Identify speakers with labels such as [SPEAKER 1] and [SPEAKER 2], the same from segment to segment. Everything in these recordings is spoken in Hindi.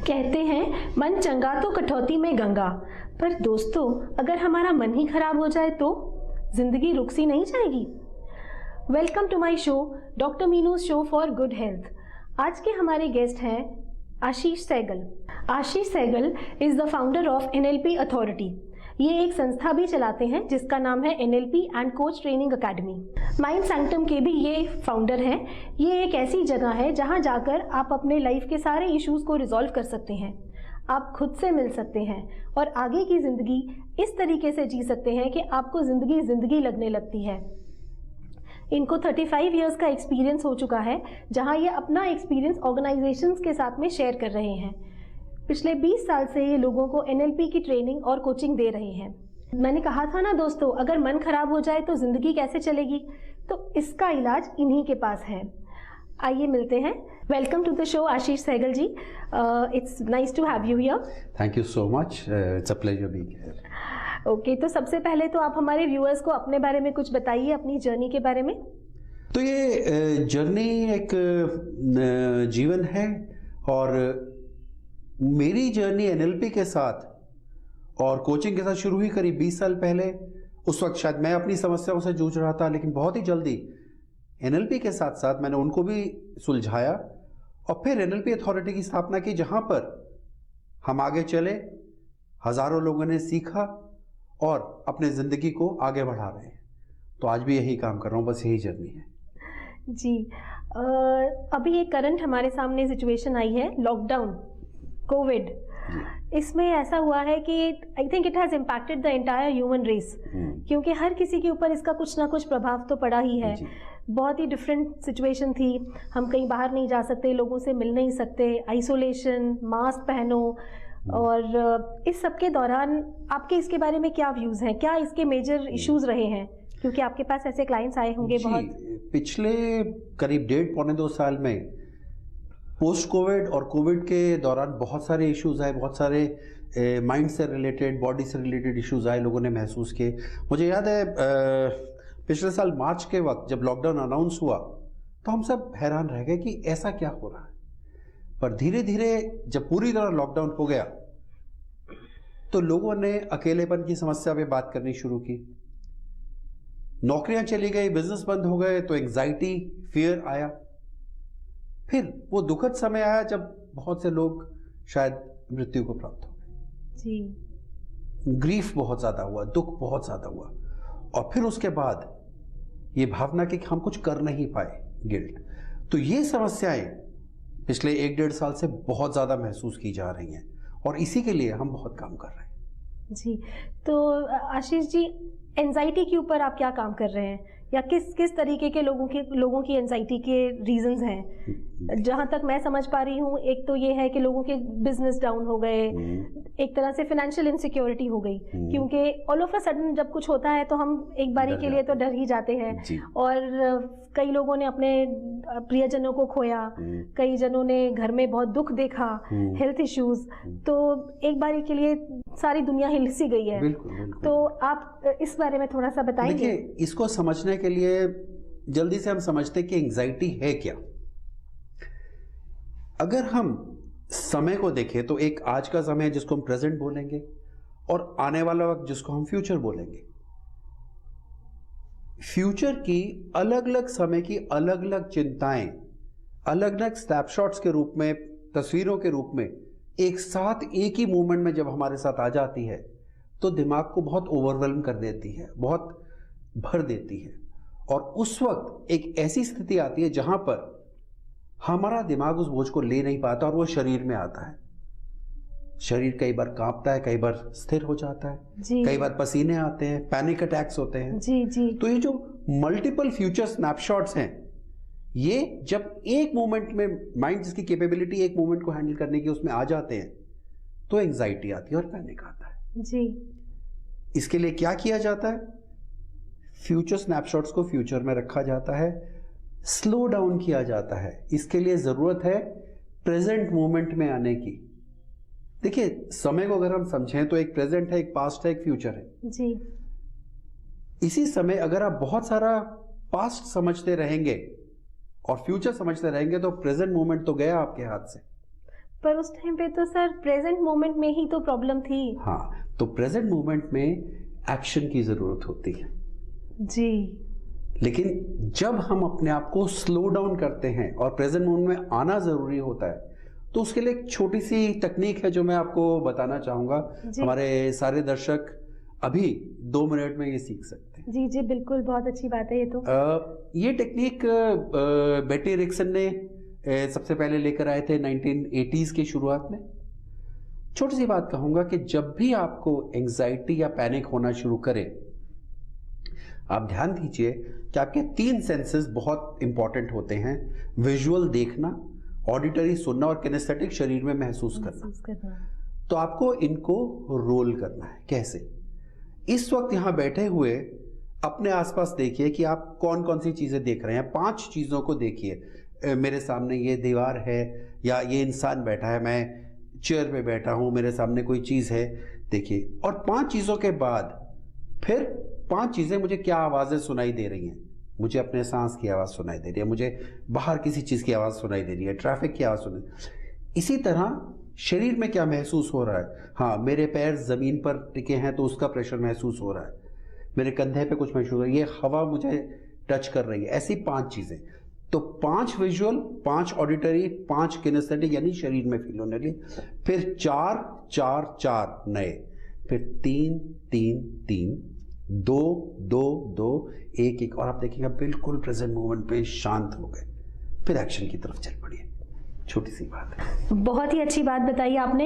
[SPEAKER 1] कहते हैं मन चंगा तो कटौती में गंगा, पर दोस्तों अगर हमारा मन ही खराब हो जाए तो जिंदगी रुक सी नहीं जाएगी। Welcome to my show, doctor Meenu's show for good health. आज के हमारे गेस्ट हैं Ashish Sehgal. Ashish Sehgal is the founder of NLP authority. ये एक संस्था भी चलाते हैं जिसका नाम है NLP and coach training academy. Mind sanctum के भी ये फाउंडर हैं। ये एक ऐसी जगह है जहां जाकर आप अपने लाइफ के सारे इश्यूज को रिजॉल्व कर सकते हैं, आप खुद से मिल सकते हैं और आगे की जिंदगी इस तरीके से जी सकते हैं कि आपको जिंदगी लगने लगती है। इनको 35 इयर्स का एक्सपीरियंस हो चुका है, जहां ये अपना एक्सपीरियंस ऑर्गेनाइजेशंस के साथ में शेयर कर रहे हैं। पिछले 20 साल से ये लोगों को NLP की ट्रेनिंग और कोचिंग दे रहे हैं। मैंने कहा था ना दोस्तों, अगर मन खराब हो जाए तो जिंदगी कैसे चलेगी, तो इसका इलाज इन्हीं के पास है। आइए मिलते हैं। Welcome to the show Ashish Sehgal ji. It's nice to have you here.
[SPEAKER 2] Thank you so much, it's a pleasure being here.
[SPEAKER 1] Okay, तो सबसे पहले तो आप हमारे व्यूअर्स को अपने बारे में कुछ बताइए, अपनी जर्नी के बारे में।
[SPEAKER 2] तो ये जर्नी एक जीवन है और मेरी जर्नी NLP के साथ और कोचिंग के साथ शुरू हुई करीब 20 साल पहले। उस वक्त शायद मैं अपनी समस्याओं से जूझ रहा था, लेकिन बहुत ही जल्दी NLP के साथ साथ मैंने उनको भी सुलझाया और फिर NLP अथॉरिटी की स्थापना की, जहां पर हम आगे चले, हजारों लोगों ने सीखा और अपने जिंदगी को आगे बढ़ा रहे हैं। तो आज भी यही काम कर रहा हूँ, बस यही जर्नी है
[SPEAKER 1] जी। अभी एक करंट हमारे सामने सिचुएशन आई है, लॉकडाउन, कोविड। इसमें ऐसा हुआ है कि I think it has impacted the entire human race, क्योंकि हर किसी के ऊपर इसका कुछ ना कुछ प्रभाव तो पड़ा ही है। बहुत ही डिफरेंट सिचुएशन थी, हम कहीं बाहर नहीं जा सकते, लोगों से मिल नहीं सकते, आइसोलेशन, मास्क पहनो। और इस सब के दौरान आपके इसके बारे में क्या व्यूज हैं, क्या इसके मेजर इश्यूज रहे हैं, क्योंकि आपके पास ऐसे क्लाइंट्स आए होंगे बहुत।
[SPEAKER 2] पिछले करीब 1.5-2 साल में पोस्ट कोविड और कोविड के दौरान बहुत सारे इश्यूज आए, बहुत सारे माइंड से रिलेटेड, बॉडी से रिलेटेड इश्यूज आए, लोगों ने महसूस किए। मुझे याद है पिछले साल मार्च के वक्त जब लॉकडाउन अनाउंस हुआ तो हम सब हैरान रह गए कि ऐसा क्या हो रहा है। पर धीरे धीरे जब पूरी तरह लॉकडाउन हो गया तो लोगों ने अकेलेपन की समस्या पे बात करनी शुरू की। नौकरियां चली गई, बिजनेस बंद हो गए, तो एंजाइटी, फियर आया। फिर वो दुखद समय आया जब बहुत से लोग शायद मृत्यु को प्राप्त हो गए जी। ग्रीफ बहुत ज्यादा हुआ, दुख बहुत ज्यादा हुआ, और फिर उसके बाद ये भावना कि हम कुछ कर नहीं पाए, गिल्ट। तो ये समस्याएं पिछले 1-1.5 साल से बहुत ज्यादा महसूस की जा रही हैं और इसी के लिए हम बहुत काम कर रहे हैं
[SPEAKER 1] जी। तो आशीष जी, एंजाइटी के ऊपर आप क्या काम कर रहे हैं, या किस तरीके के लोगों की एंजाइटी के रीजंस हैं? जहां तक मैं समझ पा रही हूँ, एक तो ये है कि लोगों के बिजनेस डाउन हो गए, एक तरह से फाइनेंशियल इनसिक्योरिटी हो गई, क्योंकि ऑल ऑफ अ सडन जब कुछ होता है तो हम एक बारी के लिए तो डर ही जाते हैं। और कई लोगों ने अपने प्रियजनों को खोया, कई जनों ने घर में बहुत दुख देखा, हेल्थ इश्यूज, तो एक बारी के लिए सारी दुनिया हिल सी गई है।
[SPEAKER 2] बिल्कुल, बिल्कुल।
[SPEAKER 1] तो आप इस बारे में थोड़ा सा बताएंगे?
[SPEAKER 2] देखिए, इसको समझने के लिए जल्दी से हम समझते कि एंजाइटी है क्या। अगर हम समय को देखें तो एक आज का समय है जिसको हम प्रेजेंट बोलेंगे, और आने वाला वक्त जिसको हम फ्यूचर बोलेंगे। फ्यूचर की अलग अलग समय की अलग अलग चिंताएं, अलग अलग स्नैपशॉट्स के रूप में, तस्वीरों के रूप में एक साथ एक ही मोमेंट में जब हमारे साथ आ जाती है तो दिमाग को बहुत ओवरवेल्म कर देती है, बहुत भर देती है। और उस वक्त एक ऐसी स्थिति आती है जहां पर हमारा दिमाग उस बोझ को ले नहीं पाता और वो शरीर में आता है। शरीर कई बार कांपता है, कई बार स्थिर हो जाता है, कई बार पसीने आते हैं, पैनिक अटैक्स होते हैं जी। तो ये जो मल्टीपल फ्यूचर स्नैपशॉट्स हैं, ये जब एक मोमेंट में माइंड जिसकी कैपेबिलिटी एक मोमेंट को हैंडल करने की उसमें आ जाते हैं तो एंजाइटी आती है और पैनिक आता है
[SPEAKER 1] जी।
[SPEAKER 2] इसके लिए क्या किया जाता है? फ्यूचर स्नैपशॉट्स को फ्यूचर में रखा जाता है, स्लो डाउन किया जाता है। इसके लिए जरूरत है प्रेजेंट मोमेंट में आने की। देखिए, समय को अगर हम समझें तो एक प्रेजेंट है, एक पास्ट है, एक फ्यूचर है
[SPEAKER 1] जी।
[SPEAKER 2] इसी समय अगर आप बहुत सारा पास्ट समझते रहेंगे और फ्यूचर समझते रहेंगे तो प्रेजेंट मोमेंट तो गया आपके हाथ से।
[SPEAKER 1] पर उस टाइम पे तो सर प्रेजेंट मोमेंट में ही तो प्रॉब्लम थी।
[SPEAKER 2] हाँ, तो प्रेजेंट मोमेंट में एक्शन की जरूरत होती है
[SPEAKER 1] जी।
[SPEAKER 2] लेकिन जब हम अपने आप को स्लो डाउन करते हैं और प्रेजेंट मोमेंट में आना जरूरी होता है, तो उसके लिए एक छोटी सी तकनीक है जो मैं आपको बताना चाहूंगा। हमारे सारे दर्शक अभी 2 मिनट में ये सीख सकते हैं।
[SPEAKER 1] जी जी बिल्कुल, बहुत अच्छी बात है ये तो।
[SPEAKER 2] ये टेक्निक बेटी एरिक्सन ने सबसे पहले लेकर आए थे 1980s की शुरुआत में। छोटी सी बात कहूंगा कि जब भी आपको एंजाइटी या पैनिक होना शुरू करे, आप ध्यान दीजिए कि आपके 3 सेंसेस बहुत इंपॉर्टेंट होते हैं। विजुअल देखना, ऑडिटरी सुनना और किनेस्थेटिक शरीर में महसूस करना। तो आपको इनको रोल करना है। कैसे? इस वक्त यहां बैठे हुए अपने आसपास देखिए कि आप कौन कौन सी चीजें देख रहे हैं। 5 चीजों को देखिए। मेरे सामने ये दीवार है, या ये इंसान बैठा है, मैं चेयर पे बैठा हूं, मेरे सामने कोई चीज है, देखिए। और 5 चीजों के बाद फिर 5 चीजें मुझे क्या आवाजें सुनाई दे रही हैं। मुझे अपने सांस की आवाज सुनाई दे रही है, मुझे बाहर किसी चीज की आवाज सुनाई दे रही है, ट्रैफिक की आवाज सुनाई। इसी तरह शरीर में क्या महसूस हो रहा है। हाँ, मेरे पैर जमीन पर टिके हैं तो उसका प्रेशर महसूस हो रहा है, मेरे कंधे पे कुछ महसूस हो रहा है, ये हवा मुझे टच कर रही है। ऐसी 5 चीजें। तो 5 विजुअल, 5 ऑडिटरी, 5 किनेस्थेटिक यानी शरीर में फील होने वाली, फिर 4 4 4 नए, फिर 3 3 3 2 2 2 1 1, और आप देखिएगा बिल्कुल प्रेजेंट मोमेंट पे शांत हो गए। फिर एक्शन की तरफ चल पड़िए। छोटी सी बात है।
[SPEAKER 1] बहुत ही अच्छी बात बताई आपने।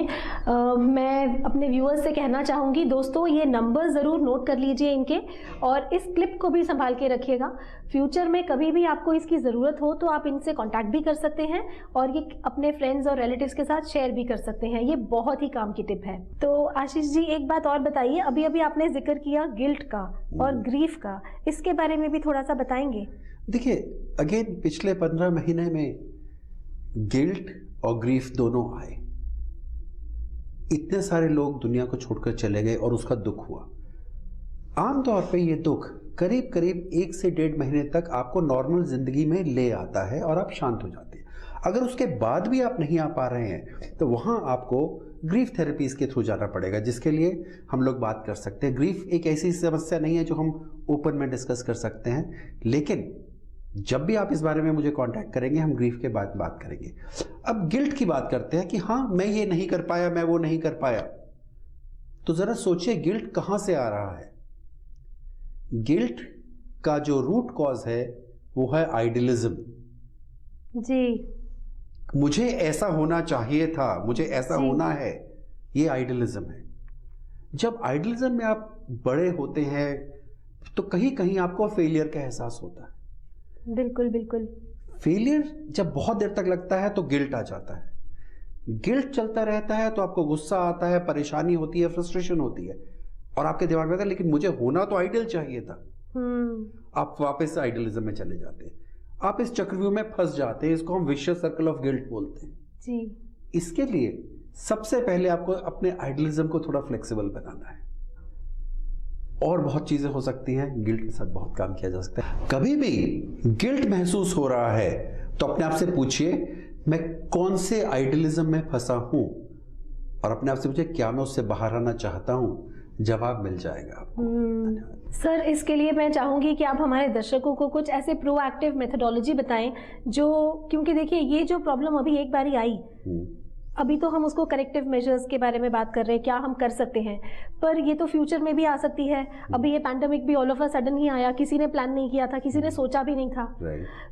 [SPEAKER 1] मैं अपने व्यूअर्स से कहना चाहूँगी, दोस्तों ये नंबर ज़रूर नोट कर लीजिए इनके, और इस क्लिप को भी संभाल के रखिएगा। फ्यूचर में कभी भी आपको इसकी ज़रूरत हो तो आप इनसे कांटेक्ट भी कर सकते हैं, और ये अपने फ्रेंड्स और रिलेटिव्स के साथ शेयर भी कर सकते हैं। ये बहुत ही काम की टिप है। तो आशीष जी, एक बात और बताइए, अभी अभी आपने जिक्र किया गिल्ट का और ग्रीफ का, इसके बारे में भी थोड़ा सा बताएंगे?
[SPEAKER 2] देखिए, अगेन पिछले 15 महीने में गिल्ट और ग्रीफ दोनों आए। इतने सारे लोग दुनिया को छोड़कर चले गए और उसका दुख हुआ। आमतौर पे ये दुख करीब करीब 1 से 1.5 महीने तक आपको नॉर्मल जिंदगी में ले आता है और आप शांत हो जाते हैं। अगर उसके बाद भी आप नहीं आ पा रहे हैं तो वहां आपको ग्रीफ थेरेपीज के थ्रू जाना पड़ेगा, जिसके लिए हम लोग बात कर सकते हैं। ग्रीफ एक ऐसी समस्या नहीं है जो हम ओपन में डिस्कस कर सकते हैं, लेकिन जब भी आप इस बारे में मुझे कांटेक्ट करेंगे हम ग्रीफ के बाद बात करेंगे। अब गिल्ट की बात करते हैं कि हाँ, मैं ये नहीं कर पाया, मैं वो नहीं कर पाया। तो जरा सोचिए गिल्ट कहां से आ रहा है। गिल्ट का जो रूट कॉज है वो है आइडियलिज्म।
[SPEAKER 1] जी।
[SPEAKER 2] मुझे ऐसा होना चाहिए था, मुझे ऐसा होना है, ये आइडियलिज्म है। जब आइडियलिज्म में आप बड़े होते हैं तो कहीं कहीं आपको फेलियर का एहसास होता है।
[SPEAKER 1] बिल्कुल बिल्कुल।
[SPEAKER 2] फेलियर जब बहुत देर तक लगता है तो गिल्ट आ जाता है। गिल्ट चलता रहता है तो आपको गुस्सा आता है, परेशानी होती है, फ्रस्ट्रेशन होती है, और आपके दिमाग में आता है लेकिन मुझे होना तो आइडियल चाहिए था। आप वापस आइडियलिज्म में चले जाते हैं, आप इस चक्रव्यूह में फंस जाते हैं। इसको हम विशियस सर्कल ऑफ गिल्ट बोलते हैं
[SPEAKER 1] जी।
[SPEAKER 2] इसके लिए सबसे पहले आपको अपने आइडियलिज्म को थोड़ा फ्लेक्सिबल बनाना है। और बहुत चीजें हो सकती हैं, गिल्ट के साथ बहुत काम किया जा सकता है। कभी भी गिल्ट महसूस हो रहा है तो अपने आप से पूछिए, मैं कौन से आइडियलिज्म में फंसा हूं, और अपने आप से पूछिए क्या मैं उससे बाहर आना चाहता हूं। जवाब मिल जाएगा आपको। धन्यवाद
[SPEAKER 1] सर। इसके लिए मैं चाहूंगी कि आप हमारे दर्शकों को कुछ ऐसे प्रोएक्टिव मेथोडोलॉजी बताएं जो, क्योंकि देखिए ये जो प्रॉब्लम अभी एक बारी आई, अभी तो हम उसको करेक्टिव मेजर्स के बारे में बात कर रहे हैं, क्या हम कर सकते हैं, पर ये तो फ्यूचर में भी आ सकती है। अभी ये पैंडेमिक भी ऑल ऑफ अ सडन ही आया, किसी ने प्लान नहीं किया था, किसी ने सोचा भी नहीं था।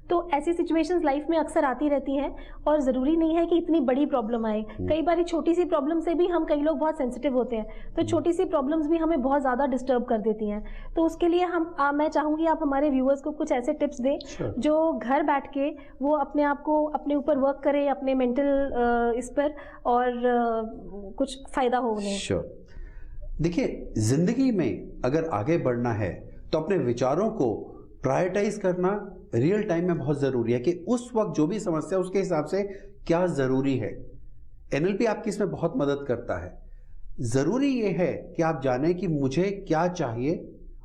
[SPEAKER 1] तो ऐसी सिचुएशंस लाइफ में अक्सर आती रहती हैं, और ज़रूरी नहीं है कि इतनी बड़ी प्रॉब्लम आए। कई बार छोटी सी प्रॉब्लम से भी हम, कई लोग बहुत सेंसिटिव होते हैं, तो छोटी सी प्रॉब्लम्स भी हमें बहुत ज़्यादा डिस्टर्ब कर देती हैं। तो उसके लिए मैं चाहूँगी आप हमारे व्यूअर्स को कुछ ऐसे टिप्स दें जो घर बैठ के वो अपने आप को, अपने ऊपर वर्क करें, अपने मेंटल इस पर, और कुछ फायदा हो उन्हें।
[SPEAKER 2] देखिए, जिंदगी में अगर आगे बढ़ना है तो अपने विचारों को प्रायोरिटाइज करना रियल टाइम में बहुत जरूरी है, कि उस वक्त जो भी समस्या उसके हिसाब से क्या जरूरी है। एनएलपी आपकी इसमें बहुत मदद करता है। जरूरी यह है कि आप जाने कि मुझे क्या चाहिए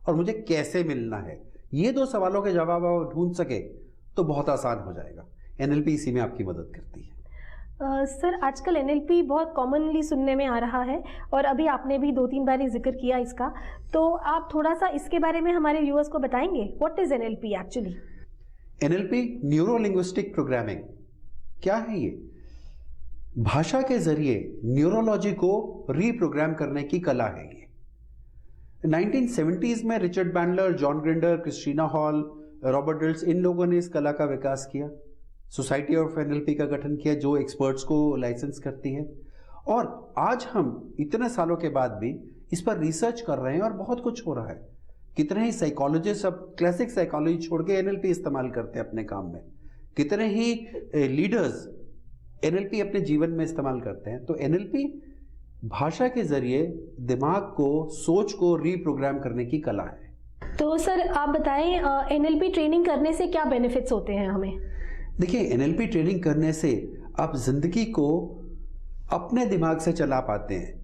[SPEAKER 2] और मुझे कैसे मिलना है। ये 2 सवालों के जवाब आप ढूंढ सके तो बहुत आसान हो जाएगा। एनएलपी इसी में आपकी मदद करती है।
[SPEAKER 1] सर आजकल एनएलपी बहुत कॉमनली सुनने में आ रहा है और अभी आपने भी 2-3 बार ही जिक्र किया इसका, तो आप थोड़ा सा इसके बारे में हमारे व्यूअर्स को बताएंगे, what is NLP actually?
[SPEAKER 2] NLP neuro linguistic programming क्या है? ये भाषा के जरिए न्यूरोलॉजी को रीप्रोग्राम करने की कला है। ये 1970s में Richard Bandler, John Grinder, Christina Hall, Robert Dilts, इन लोगों ने इस कला का विकास किया। सोसाइटी ऑफ एनएलपी का गठन किया जो एक्सपर्ट्स को लाइसेंस करती है, और आज हम इतने सालों के बाद भी इस पर रिसर्च कर रहे हैं और बहुत कुछ हो रहा है। कितने ही साइकोलॉजिस्ट अब क्लासिक साइकोलॉजी छोड़ के एनएलपी इस्तेमाल करते हैं अपने काम में, कितने ही लीडर्स एनएलपी अपने जीवन में इस्तेमाल करते हैं। तो एनएलपी भाषा के जरिए दिमाग को, सोच को रीप्रोग्राम करने की कला है।
[SPEAKER 1] तो सर आप बताएं एनएलपी ट्रेनिंग करने से क्या बेनिफिट्स होते हैं हमें?
[SPEAKER 2] देखिए, एनएलपी ट्रेनिंग करने से आप जिंदगी को अपने दिमाग से चला पाते हैं,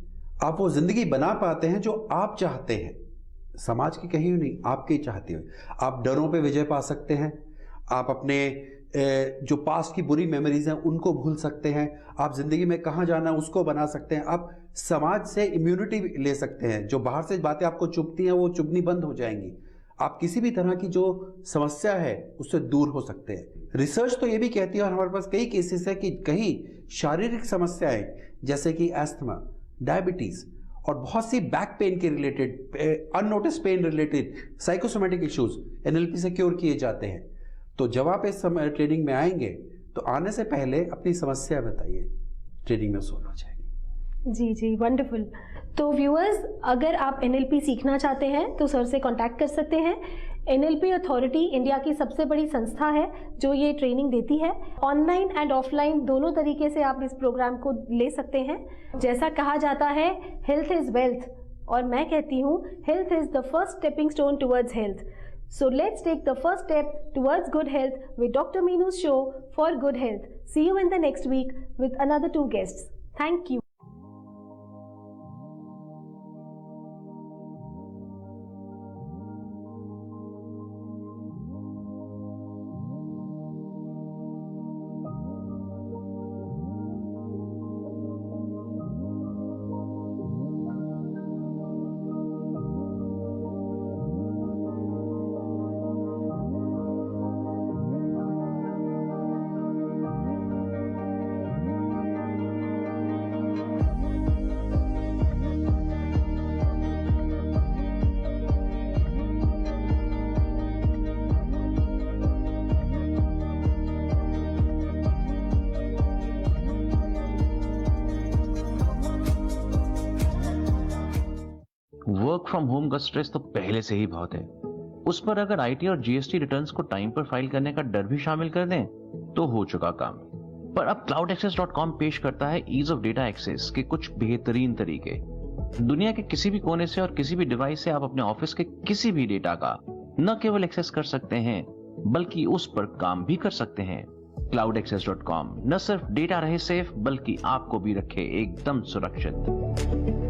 [SPEAKER 2] आप वो जिंदगी बना पाते हैं जो आप चाहते हैं, समाज की कहीं नहीं, आपके चाहते हुए। आप डरों पे विजय पा सकते हैं, आप अपने जो पास्ट की बुरी मेमोरीज हैं उनको भूल सकते हैं, आप जिंदगी में कहाँ जाना उसको बना सकते हैं, आप समाज से इम्यूनिटी ले सकते हैं, जो बाहर से बातें आपको चुभती हैं वो चुभनी बंद हो जाएंगी, आप किसी भी तरह की जो समस्या है उससे दूर हो सकते हैं। रिसर्च तो ये भी कहती है, और हमारे पास कई केसेस है कि कहीं शारीरिक समस्याएं जैसे कि एस्थमा, डायबिटीज और बहुत सी बैक पेन के related, unnoticed pen related psychosomatic issues NLP से क्योर किए जाते हैं। तो जब आप इस समय ट्रेनिंग में आएंगे तो आने से पहले अपनी समस्या बताइए, ट्रेनिंग में सोल्व हो जाएगी।
[SPEAKER 1] जी जी, वंडरफुल। तो व्यूअर्स, अगर आप एनएलपी सीखना चाहते हैं तो सर से कांटेक्ट कर सकते हैं। एनएलपी अथॉरिटी इंडिया की सबसे बड़ी संस्था है जो ये ट्रेनिंग देती है। ऑनलाइन एंड ऑफलाइन दोनों तरीके से आप इस प्रोग्राम को ले सकते हैं। जैसा कहा जाता है, हेल्थ इज वेल्थ, और मैं कहती हूँ health is the first stepping stone towards health. So let's take the first step towards good health with Dr. Meenu's show for good health. See you in the next week with another 2 guests. Thank you.
[SPEAKER 3] Work from home का स्ट्रेस तो पहले से ही बहुत है, उस पर अगर आईटी और जीएसटी रिटर्न्स को टाइम पर फाइल करने का डर भी शामिल कर दें तो हो चुका काम। पर अब cloudaccess.com पेश करता है ईज ऑफ डेटा एक्सेस के कुछ बेहतरीन तरीके। दुनिया के किसी भी कोने से और किसी भी डिवाइस से आप अपने ऑफिस के किसी भी डेटा का न केवल एक्सेस कर सकते हैं बल्कि उस पर काम भी कर सकते हैं। cloudaccess.com न सिर्फ डेटा रहे सेफ बल्कि आपको भी रखे एकदम सुरक्षित।